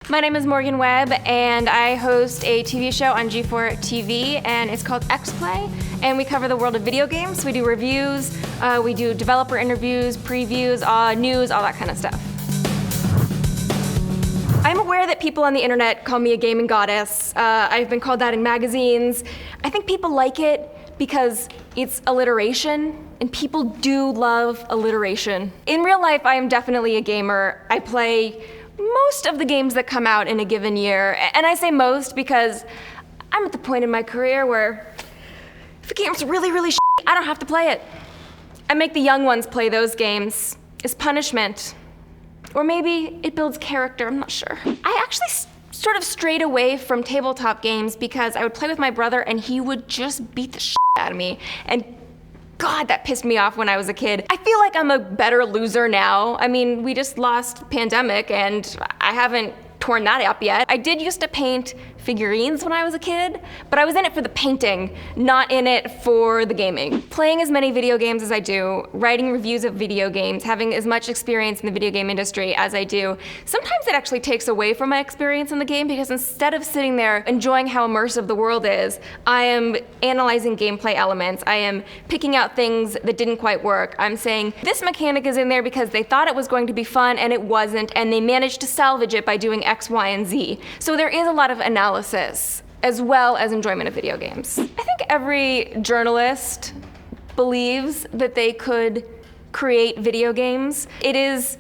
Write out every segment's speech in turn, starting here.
My name is Morgan Webb, and I host a TV show on G4 TV, and it's called X-Play, and we cover the world of video games. We do reviews, we do developer interviews, previews, news, all that kind of stuff. I'm aware that people on the internet call me a gaming goddess. I've been called that in magazines. I think people like it because it's alliteration, and people do love alliteration. In real life, I am definitely a gamer. I play most of the games that come out in a given year, and I say most because I'm at the point in my career where if a game's really shitty, I don't have to play it. I make the young ones play those games as punishment. Or maybe it builds character, I'm not sure. I actually sort of strayed away from tabletop games because I would play with my brother and he would just beat the shit out of me. And God, that pissed me off when I was a kid. I feel like I'm a better loser now. I mean, we just lost pandemic and I haven't torn that up yet. I did used to paint figurines when I was a kid, but I was in it for the painting, not in it for the gaming. Playing as many video games as I do, writing reviews of video games, having as much experience in the video game industry as I do, sometimes it actually takes away from my experience in the game because instead of sitting there enjoying how immersive the world is, I am analyzing gameplay elements. I am picking out things that didn't quite work. I'm saying this mechanic is in there because they thought it was going to be fun and it wasn't, and they managed to salvage it by doing X, Y, and Z. So there is a lot of analysis as well as enjoyment of video games. I think every journalist believes that they could create video games. It is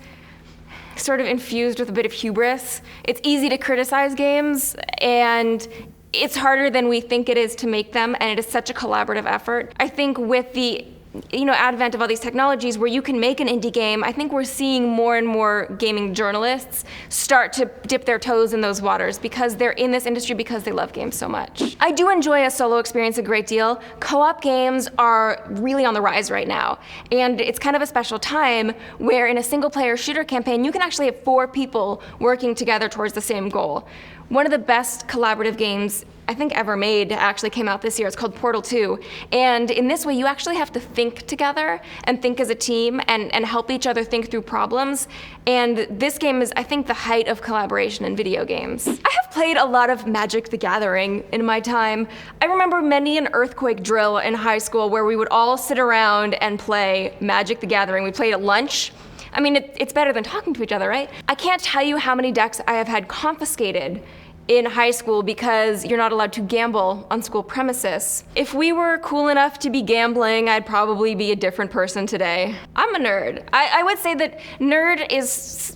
sort of infused with a bit of hubris. It's easy to criticize games, and it's harder than we think it is to make them, and it is such a collaborative effort. I think with the advent of all these technologies where you can make an indie game, I think we're seeing more and more gaming journalists start to dip their toes in those waters because they're in this industry because they love games so much. I do enjoy a solo experience a great deal. Co-op games are really on the rise right now, and it's kind of a special time where in a single-player shooter campaign, you can actually have 4 people working together towards the same goal. One of the best collaborative games I think ever made actually came out this year. It's called Portal 2. And in this way, you actually have to think together and think as a team and help each other think through problems. And this game is, I think, the height of collaboration in video games. I have played a lot of Magic the Gathering in my time. I remember many an earthquake drill in high school where we would all sit around and play Magic the Gathering. We played at lunch. I mean, it's better than talking to each other, right? I can't tell you how many decks I have had confiscated in high school because you're not allowed to gamble on school premises. If we were cool enough to be gambling, I'd probably be a different person today. I'm a nerd. I would say that nerd is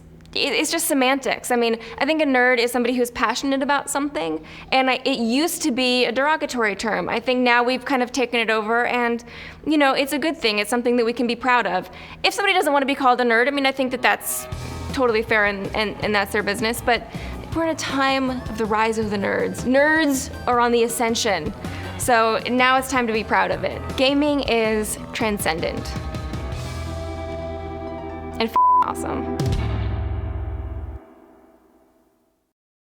just semantics. I mean, I think a nerd is somebody who's passionate about something, and it used to be a derogatory term. I think now we've kind of taken it over, and it's a good thing. It's something that we can be proud of. If somebody doesn't want to be called a nerd, I mean, I think that that's totally fair and that's their business, but we're in a time of the rise of the nerds. Nerds are on the ascension, so now it's time to be proud of it. Gaming is transcendent and awesome.